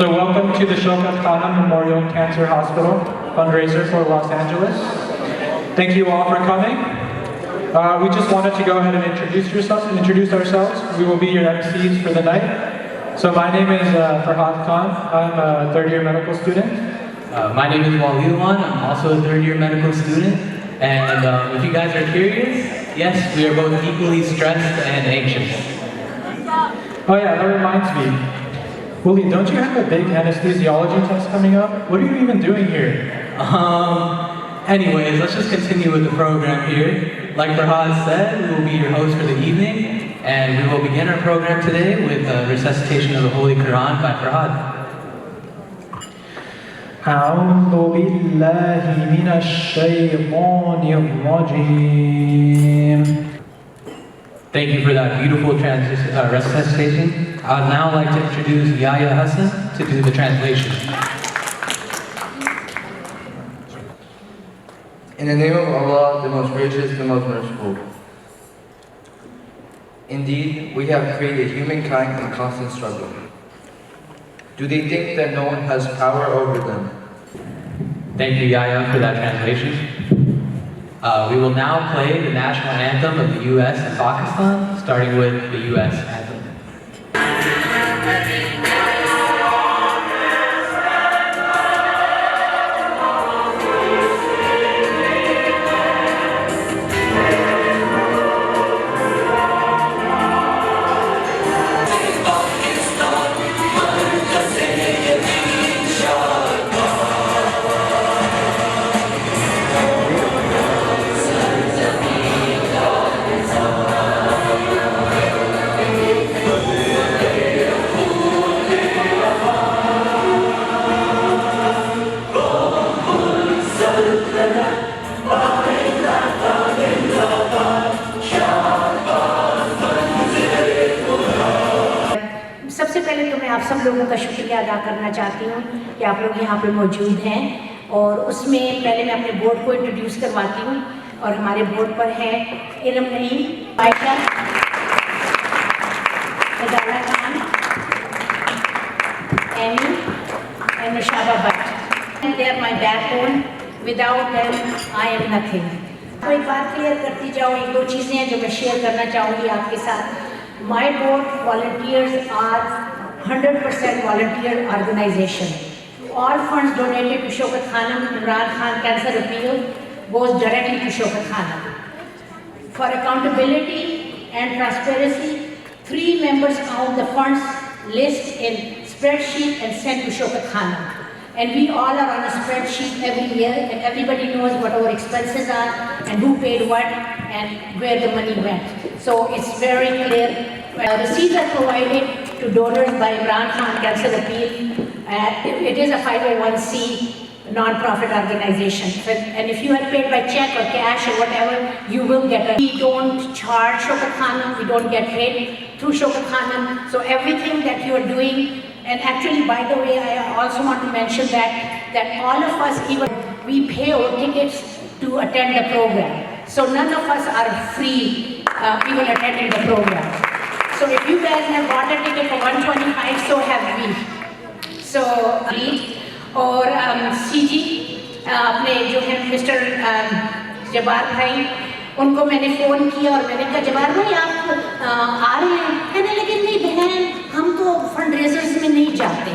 So welcome to the Shaukat Khanum Memorial Cancer Hospital fundraiser for Los Angeles. Thank you all for coming. We just wanted to go ahead and introduce ourselves. We will be your MCs for the night. So my name is Farhad Khan. I'm a third-year medical student. My name is Waliwan. I'm also a third-year medical student. And if you guys are curious, yes, we are both equally stressed and anxious. Oh yeah, that reminds me. Wooly, don't you have a big anesthesiology test coming up? What are you even doing here? Anyways, let's just continue with the program here. Like Farhad said, we will be your host for the evening, and we will begin our program today with a recitation of the Holy Quran by Farhad. أعوذ بالله من الشيطان الرجيم. Thank you for that beautiful recitation. I would now like to introduce Yahya Hassan to do the translation. In the name of Allah, the most gracious, the most merciful. Indeed, we have created humankind in constant struggle. Do they think that no one has power over them? Thank you, Yahya, for that translation. We will now play the national anthem of the U.S. and Pakistan, starting with the U.S. anthem. सबसे पहले तो मैं आप सब लोगों का शुक्रिया अदा करना चाहती हूँ कि आप लोग यहाँ पे मौजूद हैं और उसमें पहले मैं अपने बोर्ड को इंट्रोड्यूस करवाती हूँ और हमारे बोर्ड पर है Iram Naeem, Ayesha, Adala Khan, Amy and Nashaba Bhatt. They are my backbone. Without them, I am nothing. तो एक बात क्लियर करती जाऊँ, एक दो चीज़ें हैं जो मैं शेयर करना चाहूँगी आपके साथ. My board volunteers are 100% volunteer organization. All funds donated to Shaukat Khanum Imran Khan Cancer Appeal goes directly to Shaukat Khanum. For accountability and transparency, 3 members count the funds list in spreadsheet and sent to Shaukat Khanum. And we all are on a spreadsheet every year, and everybody knows what our expenses are and who paid what and where the money went. So it's very clear. Receipts are provided to donors by Imran Khan Cancer Appeal. It is a 501c non-profit organization. And if you are paid by check or cash or whatever, you will get a... We don't charge Shaukat Khanum, we don't get paid through Shaukat Khanum. So everything that you are doing, and actually, by the way, I also want to mention that all of us, even we pay our tickets to attend the program. So none of us are free even attending the program. So if you guys have bought a ticket for 125, so have we. So और CG अपने जो है mister जबार भाई, उनको मैंने phone किया और मैंने कहा जबार भाई आप आ रहे हैं? कहने लेकिन नहीं बहन, हम तो फंड रेजर्स में नहीं जाते.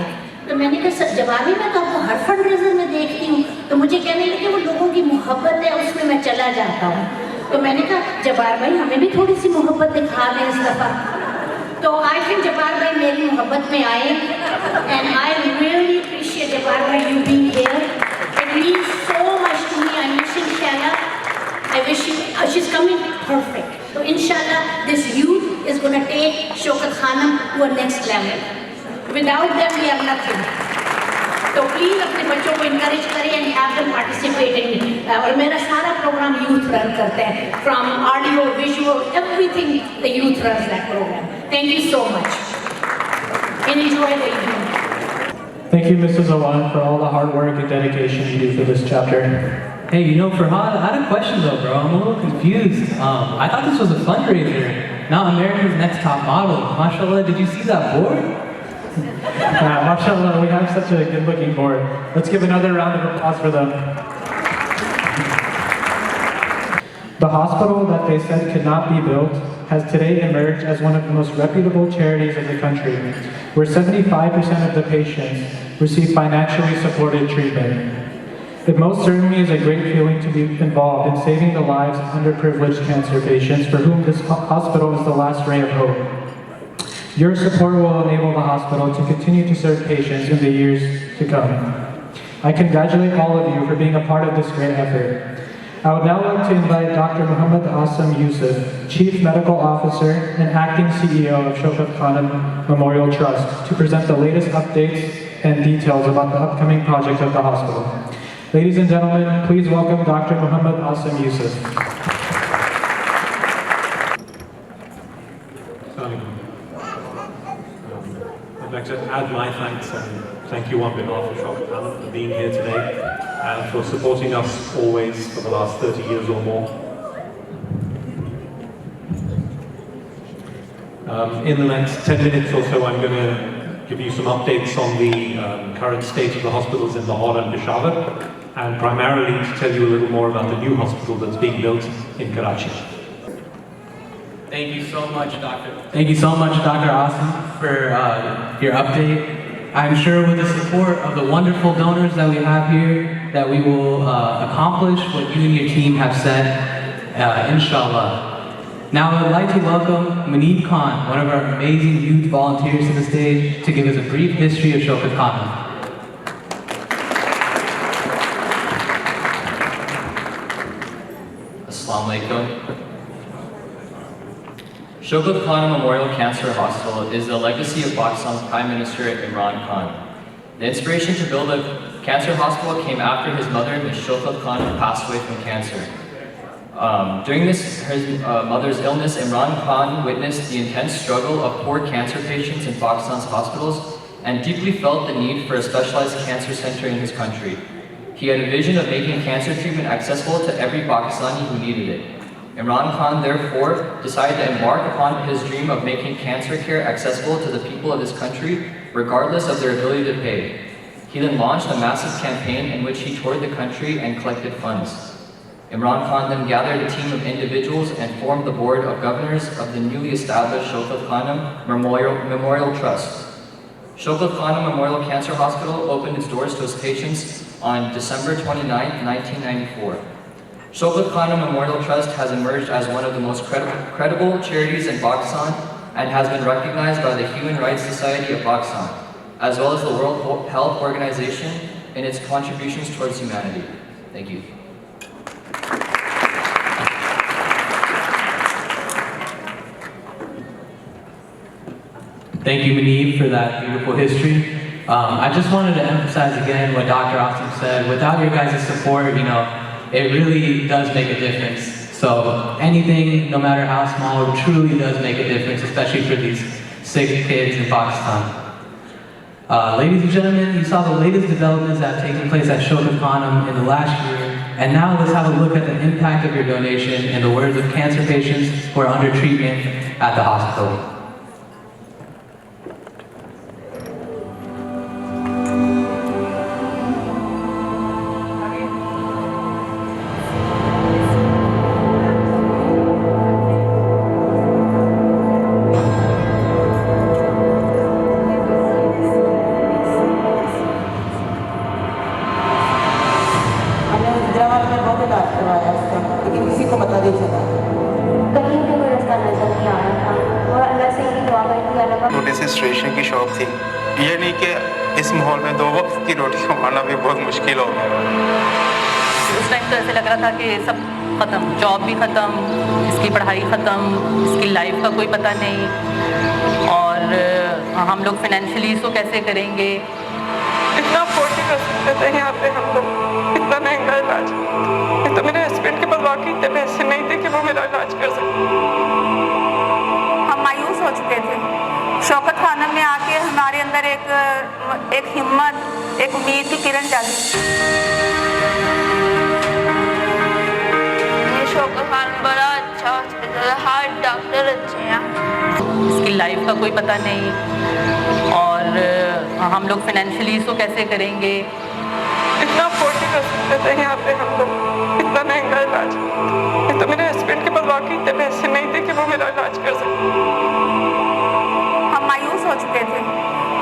तो मैंने कहा जबार भाई मैं तो आपको हर फंड रेजर में देखती हूँ. तो मुझे कहने लगे वो लोगों की मोहब्बत है, उसमें मैं चला जाता हूँ. तो मैंने कहा जबार भाई हमें भी थोड़ी सी मोहब्बत दिखा दें इस दफ़ा. तो आई थिंक जबार भाई मेरी मोहब्बत में आए, and I really appreciate Jabbar भाई you being here. It means so much to me. I wish इंशाल्लाह, I wish she's coming perfect. So inshallah, this youth is going to take Shaukat Khanum to a next level. Without them, we are nothing. So please अपने बच्चों को encourage करें and have them participate in. और मेरा सारा program youth run करता है. From audio, visual, everything the youth runs that program. Thank you so much. And enjoy the evening. Thank you, Mrs. Awan, for all the hard work and dedication you do for this chapter. Hey, you know, Farhad, I had a question though, bro. I'm a little confused. I thought this was a fundraiser, not America's Next Top Model. MashaAllah, did you see that board? Mashallah, we have such a good-looking board. Let's give another round of applause for them. The hospital that they said could not be built has today emerged as one of the most reputable charities of the country, where 75% of the patients receive financially supported treatment. It most certainly is a great feeling to be involved in saving the lives of underprivileged cancer patients for whom this hospital is the last ray of hope. Your support will enable the hospital to continue to serve patients in the years to come. I congratulate all of you for being a part of this great effort. I would now like to invite Dr. Muhammad Asam Yusuf, Chief Medical Officer and Acting CEO of Shaukat Khanum Memorial Trust, to present the latest updates and details about the upcoming project of the hospital. Ladies and gentlemen, please welcome Dr. Muhammad Asam Yusuf. I'd like to add my thanks and thank you on behalf of Shaukat Khanum for being here today and for supporting us always for the last 30 years or more. In the next 10 minutes or so, I'm going to give you some updates on the current state of the hospitals in Lahore and Peshawar, and primarily to tell you a little more about the new hospital that's being built in Karachi. Thank you so much, Doctor. Thank you so much, Dr. Asam, for your update. I'm sure with the support of the wonderful donors that we have here, that we will accomplish what you and your team have said, inshallah. Now I would like to welcome Maneeb Khan, one of our amazing youth volunteers to the stage, to give us a brief history of Shaukat Khanum. Assalamu alaikum. Shaukat Khanum Memorial Cancer Hospital is the legacy of Pakistan's Prime Minister Imran Khan. The inspiration to build a cancer hospital came after his mother, Ms. Shaukat Khanum, passed away from cancer. During his mother's illness, Imran Khan witnessed the intense struggle of poor cancer patients in Pakistan's hospitals and deeply felt the need for a specialized cancer center in his country. He had a vision of making cancer treatment accessible to every Pakistani who needed it. Imran Khan therefore decided to embark upon his dream of making cancer care accessible to the people of his country, regardless of their ability to pay. He then launched a massive campaign in which he toured the country and collected funds. Imran Khan then gathered a team of individuals and formed the board of governors of the newly established Shaukat Khanum Memorial Trust. Shaukat Khanum Memorial Cancer Hospital opened its doors to its patients on December 29, 1994. Shaukat Khanum Memorial Trust has emerged as one of the most credible charities in Pakistan and has been recognized by the Human Rights Society of Pakistan, as well as the World Health Organization in its contributions towards humanity. Thank you. Thank you, Maneeb, for that beautiful history. I just wanted to emphasize again what Dr. Asam said. Without your guys' support, it really does make a difference. So anything, no matter how small, truly does make a difference, especially for these sick kids in Pakistan. Ladies and gentlemen, you saw the latest developments that have taken place at Shaukat Khanum in the last year. And now let's have a look at the impact of your donation in the words of cancer patients who are under treatment at the hospital. Registration की shop थी, ये नहीं कि इस माहौल में 2 वक्त की रोटी कमाना भी बहुत मुश्किल हो गया। उस टाइम तो ऐसे लग रहा था कि सब ख़त्म, जॉब भी ख़त्म, इसकी पढ़ाई ख़त्म, इसकी लाइफ का कोई पता नहीं, और हम लोग फाइनेंशियली इसको कैसे करेंगे। इतना अफोर्ड नहीं कर सकते थे यहाँ पे हम लोग, इतना महंगा इलाज। तो मेरे हस्बैंड के पास वाकई इतने पैसे नहीं थे कि वो मेरा इलाज कर सके। हम मायूस हो चुके थे। शौकत खानम में आके हमारे अंदर एक हिम्मत, एक उम्मीद की किरण जागी। शौकत खानम बड़ा अच्छा हॉस्पिटल है, हर डॉक्टर अच्छे हैं। इसकी लाइफ का कोई पता नहीं, और हम लोग फाइनेंशियली इसको कैसे करेंगे। इतना अफोर्ड नहीं कर सकते थे यहाँ पे हम लोग, इतना महंगा इलाज। नहीं तो मेरे हस्बैंड के पास वाकई इतने पैसे नहीं थे कि वो मेरा इलाज कर सके। हम मायूस हो चुके थे।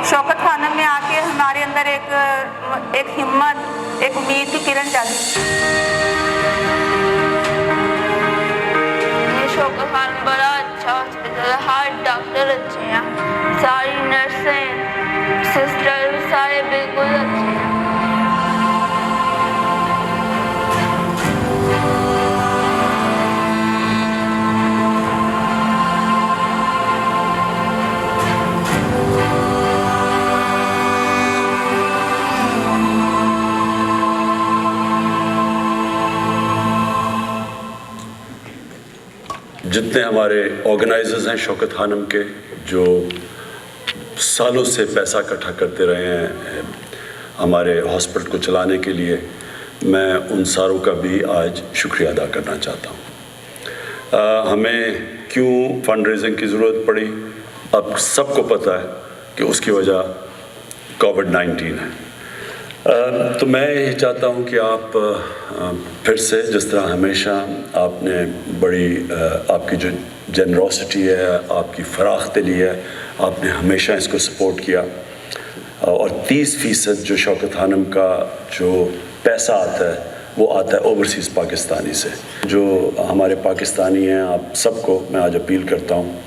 शौकत खानम ने आके हमारे अंदर एक हिम्मत, एक उम्मीद की किरण जागी। शौकत खानम बड़ा अच्छा हॉस्पिटल है, हर डॉक्टर अच्छे हैं, सारी नर्सें, सिस्टर सारे बिल्कुल अच्छे हैं। जितने हमारे ऑर्गेनाइजर्स हैं शौकत खानम के, जो सालों से पैसा इकट्ठा करते रहे हैं हमारे हॉस्पिटल को चलाने के लिए, मैं उन सारों का भी आज शुक्रिया अदा करना चाहता हूँ। हमें क्यों फंड रेजिंग की ज़रूरत पड़ी, अब सबको पता है कि उसकी वजह कोविड-19 है। तो मैं यही चाहता हूँ कि आप फिर से, जिस तरह हमेशा आपने बड़ी आपकी जो जेनरोसिटी है, आपकी फराख्तली है, आपने हमेशा इसको सपोर्ट किया। और 30% जो शौकत खानम का जो पैसा आता है वो आता है ओवरसीज़ पाकिस्तानी से। जो हमारे पाकिस्तानी हैं, आप सबको मैं आज अपील करता हूँ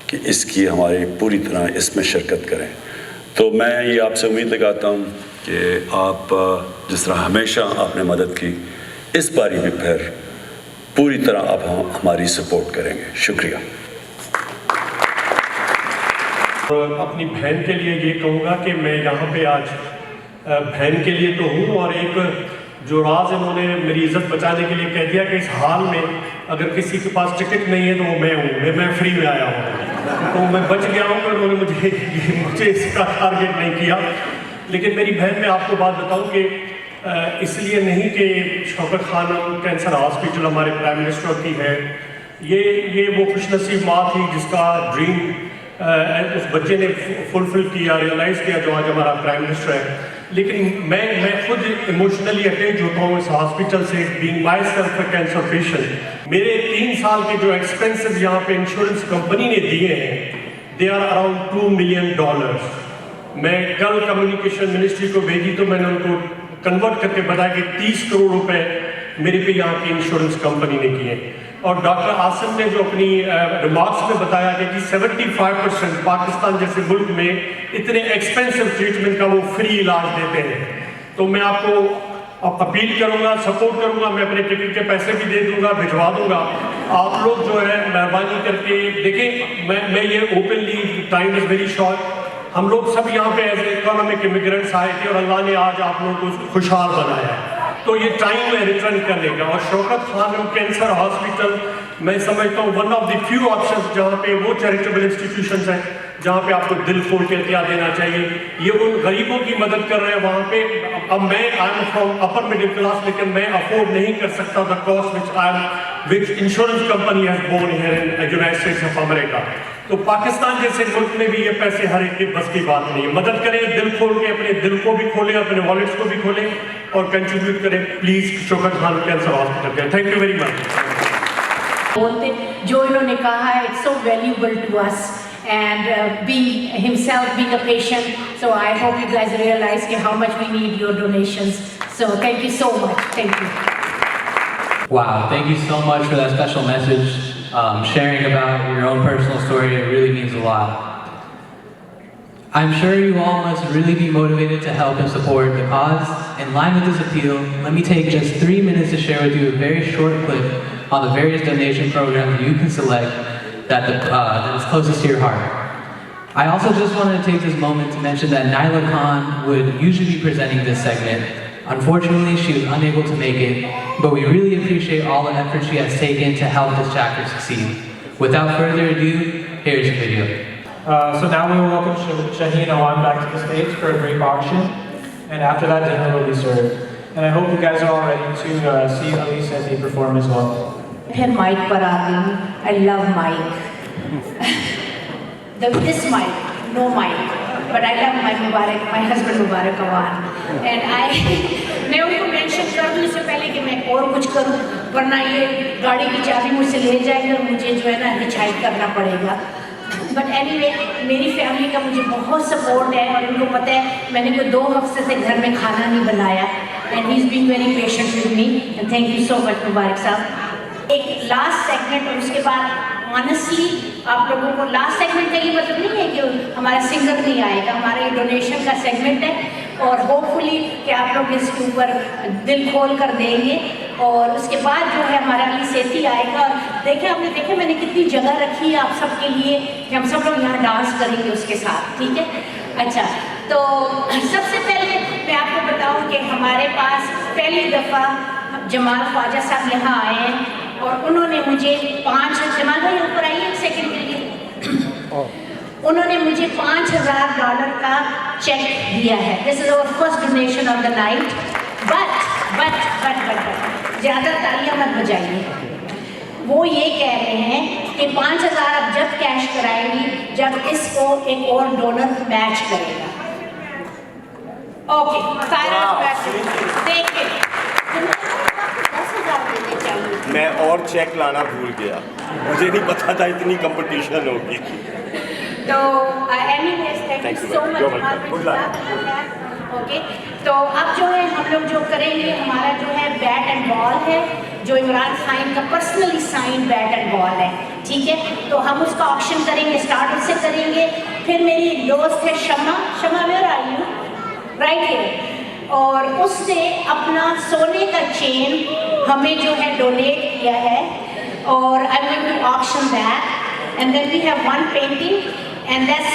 कि इसकी हमारी पूरी तरह इसमें शिरकत करें। तो मैं ये आपसे उम्मीद लगाता हूँ कि आप जिस तरह हमेशा आपने मदद की, इस बारी भी फिर पूरी तरह आप हमारी सपोर्ट करेंगे। शुक्रिया। अपनी बहन के लिए ये कहूँगा कि मैं यहाँ पे आज बहन के लिए तो हूँ, और एक जो राज इन्होंने मेरी इज़्ज़त बचाने के लिए कह दिया कि इस हाल में अगर किसी के पास टिकट नहीं है तो वो मैं हूँ, मैं फ्री में आया हूँ, तो मैं बच गया हूँ। उन्होंने मुझे इसका टारगेट नहीं किया। लेकिन मेरी बहन, मैं आपको बात बताऊं कि इसलिए नहीं कि शौकत खानम कैंसर हॉस्पिटल हमारे प्राइम मिनिस्टर की है, ये वो खुशनसीब माँ थी जिसका ड्रीम उस बच्चे ने फुलफिल किया, रियलाइज़ किया, जो आज हमारा प्राइम मिनिस्टर है। लेकिन मैं खुद इमोशनली अटैच होता हूँ इस हॉस्पिटल से, being my self a cancer patient. मेरे 3 साल के जो एक्सपेंसेस यहाँ पे इंश्योरेंस कंपनी ने दिए हैं, दे आर अराउंड $2 मिलियन। मैं कल कम्युनिकेशन मिनिस्ट्री को भेजी तो मैंने उनको कन्वर्ट करके बताया कि 30 करोड़ रुपए मेरे पे यहाँ की इंश्योरेंस कंपनी ने किए। और डॉक्टर आसिम ने जो अपनी रिमार्क्स में बताया कि 75% पाकिस्तान जैसे मुल्क में इतने एक्सपेंसिव ट्रीटमेंट का वो फ्री इलाज देते हैं। तो मैं आपको अपील करूँगा, सपोर्ट करूँगा, मैं अपने टिकट के पैसे भी दे दूँगा, भिजवा दूँगा। आप लोग जो है मेहरबानी करके देखें, मैं ये openly, time is very short, हम लोग सब यहाँ पे एज इकोनॉमिक इमिग्रेंट्स आए थे और अल्लाह ने आज आप लोगों को खुशहाल बनाया है। तो ये टाइम है रिटर्न करने का। और शौकत खानम कैंसर हॉस्पिटल मैं समझता हूँ one of the few options जहाँ पे वो चैरिटेबल इंस्टीट्यूशंस हैं जहाँ पे आपको दिल खोल के एहतियात देना चाहिए। ये उन गरीबों की मदद कर रहे हैं वहाँ पे। अब मैं I am from upper middle class, लेकिन मैं अफोर्ड नहीं कर सकता the cost which insurance company has borne here in United States of America. तो पाकिस्तान जैसे मुल्क में भी ये पैसे हर एक के बस की बात नहीं है। मदद करें, दिल खोल के, अपने दिल को भी खोलें, अपने वॉलेट्स को भी खोलें और कंट्रीब्यूट करें please Shaukat Khanum cancer hospital के। Thank you very much. बोलते जो इन्होंने कहा है, it's so valuable to us and being himself being a patient, so I hope you guys realize how much we need your donations. So thank you so much. Thank you. Wow, thank you so much for that special message. Sharing about your own personal story, it really means a lot. I'm sure you all must really be motivated to help and support the cause. In line with this appeal, let me take just 3 minutes to share with you a very short clip on the various donation programs you can select that is closest to your heart. I also just wanted to take this moment to mention that Naila Khan would usually be presenting this segment. Unfortunately, she was unable to make it, but we really appreciate all the effort she has taken to help this chapter succeed. Without further ado, here's the video. So now we will welcome Shaheen Awan back to the stage for a brief auction, and after that dinner will be served. And I hope you guys are all ready to see Elise as they perform as well. फिर mic पर आ गई। I love mic. This mic, no mic. but I love my Mubarak, my husband Mubarak Awan. And मैं उनको mention कर दूँ इससे पहले कि मैं और कुछ करूँ, वरना ये गाड़ी की चाबी मुझसे ले जाएंगे और मुझे जो है ना हिचहाइक करना पड़ेगा। बट एनीवे मेरी फैमिली का मुझे बहुत सपोर्ट है और उनको पता है मैंने कोई 2 हफ्ते से घर में खाना नहीं बनाया and he is being very patient with me and thank you so much Mubarak sahab. एक लास्ट सेगमेंट और उसके बाद ऑनेस्टली आप लोगों को लास्ट सेगमेंट का ये मतलब नहीं है कि हमारा सिंगर नहीं आएगा, हमारा ये डोनेशन का सेगमेंट है और होपफुली कि आप लोग इसके ऊपर दिल खोल कर देंगे और उसके बाद जो है हमारा अली सेठी आएगा और देखें आपने देखे मैंने कितनी जगह रखी है आप सबके लिए कि हम सब लोग यहाँ डांस करेंगे उसके साथ, ठीक है। अच्छा, तो सबसे पहले मैं आपको बताऊँ कि हमारे पास पहली दफ़ा जमाल ख्वाजा साहब यहाँ आए हैं और उन्होंने मुझे जमाल भाई ऊपर आइए एक सेकंड के लिए, उन्होंने मुझे $5,000 का चेक दिया है। This is our first donation of the night. But ज़्यादा तालियां मत बजाइए। वो ये कह रहे हैं कि 5,000 अब जब कैश कराएंगी जब इसको एक और डोनर मैच करेगा। ओके, देखिए मैं और चेक लाना भूल गया, मुझे नहीं पता था इतनी कंपटीशन होगी। तो anyways thank you so much. Okay, तो अब जो है हम लोग जो करेंगे हमारा जो है बैट एंड बॉल है जो इमरान खान का personally sign bat and ball है, ठीक है। तो हम उसका ऑप्शन करेंगे, स्टार्ट उससे करेंगे। फिर मेरी एक दोस्त है Shama where are you, right here, और उसने अपना सोने का चेन हमें जो है डोनेट किया है और I am going to auction that and then we have one painting and that's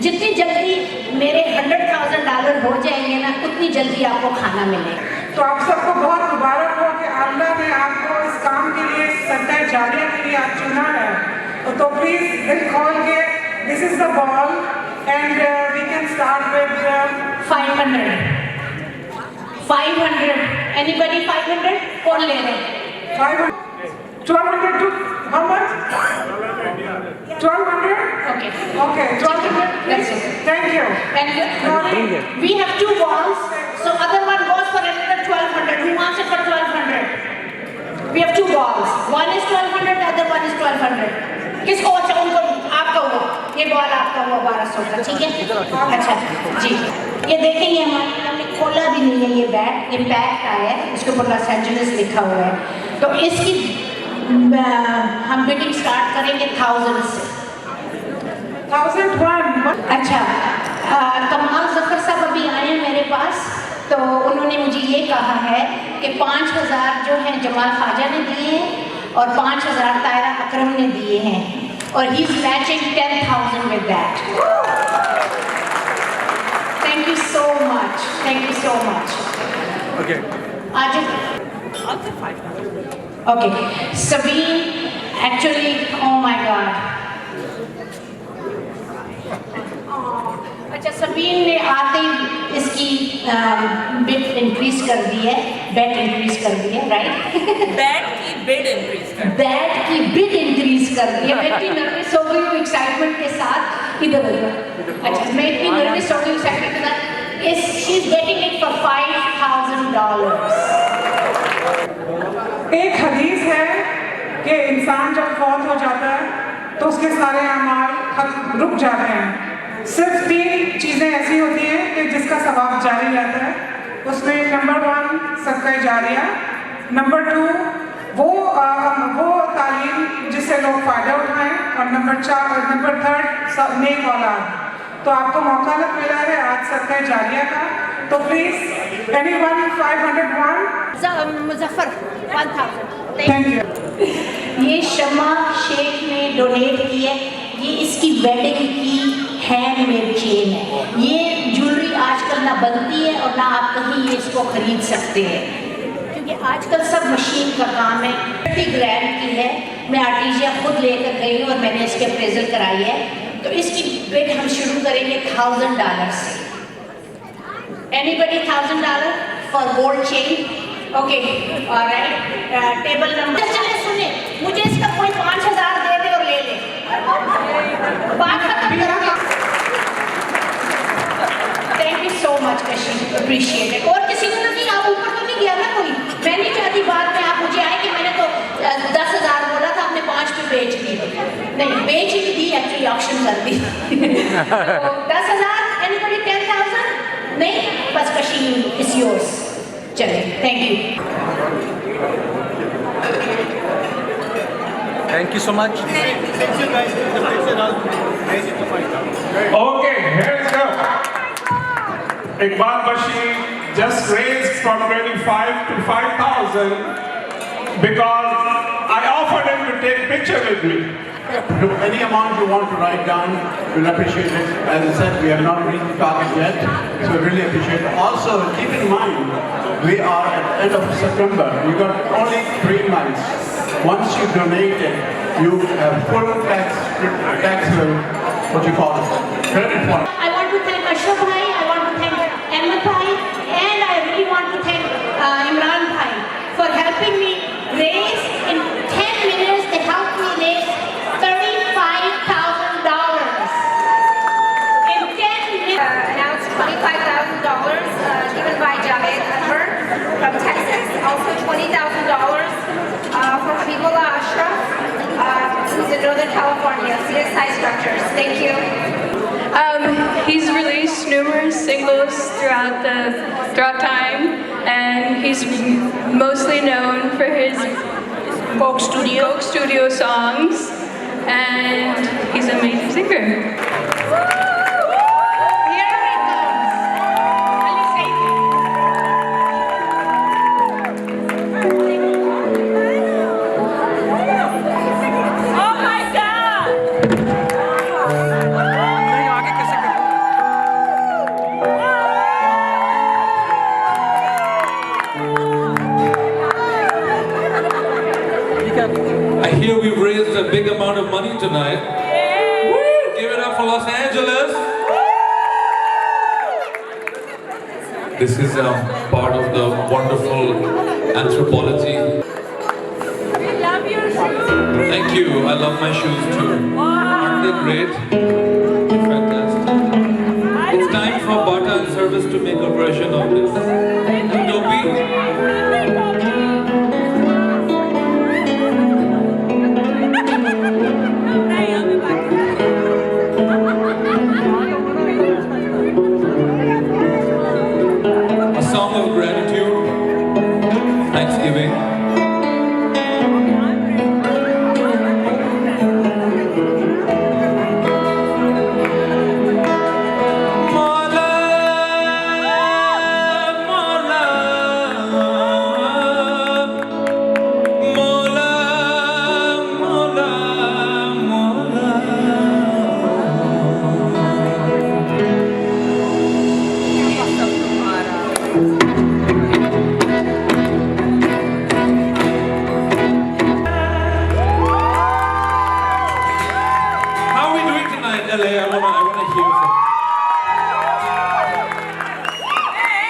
जितनी जल्दी मेरे $100,000 हो जाएंगे ना उतनी जल्दी आपको खाना मिलेगा। तो आप सबको बहुत मुबारक हो कि अल्लाह ने आपको इस काम के लिए सदका जारिया के लिए आप चुना है। तो प्लीज दिल खोल के this is the ball and we can start with 500 anybody 500 कौन ले रहे हैं? 1200 to how much? 1200? Okay. Okay, 1200. That's it. Thank you. And we have 2 balls, so other one goes for another 1200. Who wants it for 1200? We have 2 balls. One is 1200, the other one is 1200. किसको अच्छा उनको आपका हुआ, ये ball आपका हुआ 1200 का, ठीक है। अच्छा जी, ये देखें ये हमने खोला भी नहीं है ये बैट, ये पैक आया है, इसके ऊपर लॉस एंजलिस लिखा हुआ है। तो इसकी हम बिडिंग स्टार्ट करेंगे 1000 से। 1001। अच्छा, कमाल जफर साहब अभी आए हैं मेरे पास, तो उन्होंने मुझे ये कहा है कि 5,000 जो है जमाल ख्वाजा ने दिए हैं और 5,000 तायरा अकरम ने दिए हैं और he is matching 10,000 with that. Thank you so much, thank you so much. Okay, आज okay, Sabeen actually oh my God, अच्छा सबीन ने आते ही इसकी बिड इंक्रीज कर दी है, बेट इंक्रीज कर दी है, राइट? बैट की बिड इंक्रीज कर बैट की बिड इंक्रीज कर दी है। मैं इतनी नर्वस हो गई हूँ एक्साइटमेंट के साथ, इधर अच्छा मैं इतनी नर्वस हो गई एक्साइटमेंट के साथ, she is getting it for $5,000। एक हदीस है कि इंसान जब फौत हो जाता है तो उसके सारे अमाल रुक जाते हैं। सिर्फ 3 चीज़ें ऐसी होती हैं कि जिसका सवाब जारी रहता है, उसमें नंबर 1 सदका जारिया, नंबर 2 वो तालीम जिससे लोग फ़ायदा उठाएं और नंबर 3 नेक औलाद। तो आपको मौका मिला है आज सदका जारिया का, तो please anyone 501 Muzaffar 1000। Thank you. ये शमा शेख ने डोनेट की है, ये इसकी वेडिंग की हैंडमेड चेन है। ये ज्वेलरी आजकल ना बनती है और ना आप कहीं ये इसको खरीद सकते हैं क्योंकि आजकल सब मशीन का काम है। 30 ग्राम की है, मैं आर्टिजिया खुद लेकर गई हूँ और मैंने इसके अप्रेजल कराई है। तो इसकी बिड हम शुरू करेंगे $1,000 से। Anybody $1,000 for gold chain? Okay, alright, table number चले सुने, मुझे इसका कोई 5,000 दे दे और ले ले, बात खत्म करेंगे। कर दी। तो 10,000, anybody 10,000? नहीं, बस Kashmir is yours. चले, thank you. Thank you so much. Okay, here's go. Iqbal Bashir just raised from 25 to 5,000 because I offered him to take picture with me. Any amount you want to write down, we'll appreciate it. As I said, we have not reached the target yet, so we really appreciate it. Also, keep in mind, we are at the end of September. You got only 3 months. Once you donate it, you have full taxable, what you call it, credit point. I want to thank Ashraf Bhai, I want to thank Ahmed Bhai, and I really want to thank Imran Bhai for helping me raise, in 10 minutes, they helped me raise $35,000. In 10 minutes. Announced $25,000 given by Javed Anwar from Texas. Also $20,000 for Habibullah Ashraf, who's in Northern California, CSI Structures. Thank you. He's released numerous singles throughout time, and he's mostly known for his folk studio songs, and he's an amazing singer. I hear we've raised a big amount of money tonight. Woo! Give it up for Los Angeles. This is part of the wonderful anthropology. We love your shoes. Thank you. I love my shoes too. Aren't they great? Fantastic. It's time for Bata and Service to make a version of this. And Dopey? Song of gratitude, thanksgiving.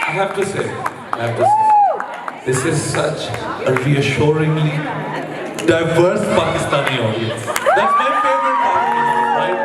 I have to say, this is such a reassuringly diverse Pakistani audience. That's my favorite part, right?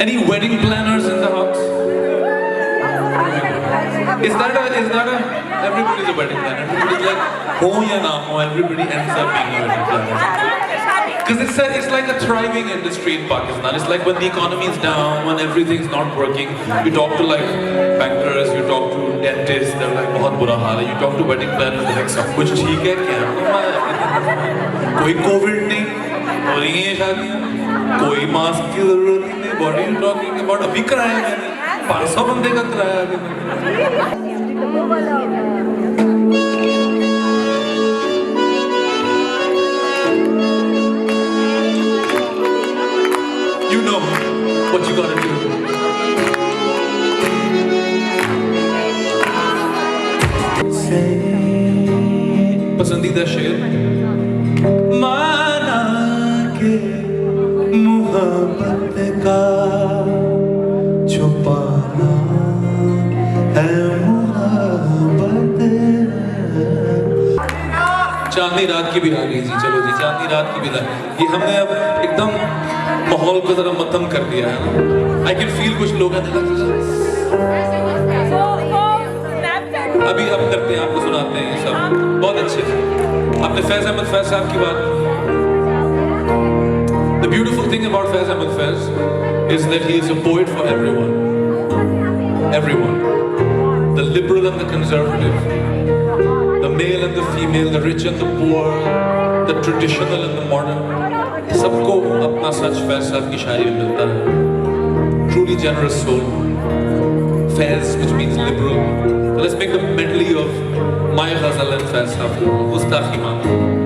Any wedding planners in the house? Is that a everybody's a wedding planner? It's like, ho ya na ho, everybody ends up being a wedding planner. Because it's like a thriving industry in Pakistan. It's like when the economy is down, when everything's not working, you talk to like bankers, you talk to dentists, they're like, बहुत बुरा हाल है. You talk to wedding planners, they're like, सब कुछ ठीक है क्या? कोई Covid नहीं, हो रही हैं शादियाँ, कोई मास्क की जरूरत नहीं. What are you talking about? अभी कराया मैंने, 500 बंदे का कराया अभी मैंने. You know what you gotta do. पसंदीदा शेर माना के मोहब्बत का छुपाना है मोहब्बत. चांदनी रात की भी आ गई जी. चलो जी, चांदनी रात की भी ये हमने अब एकदम माहौल को जरा मध्यम कर दिया है. आई कैन फील कुछ लोग हैं अभी हम करते हैं, आपको सुनाते हैं ये सब बहुत अच्छे से. आपने फैज अहमद फैज साहब की बात. The beautiful thing about Faiz Ahmed Faiz is that he is a poet for everyone. Everyone. The liberal and the conservative, the male and the female, the rich and the poor, the traditional and the modern. सबको अपना सच फैज साहब की शायरी में मिलता है. Truly generous soul. Faiz, which means liberal. So let's make the medley of my ghazal and Faiz साहब. Gustakhi Maaf.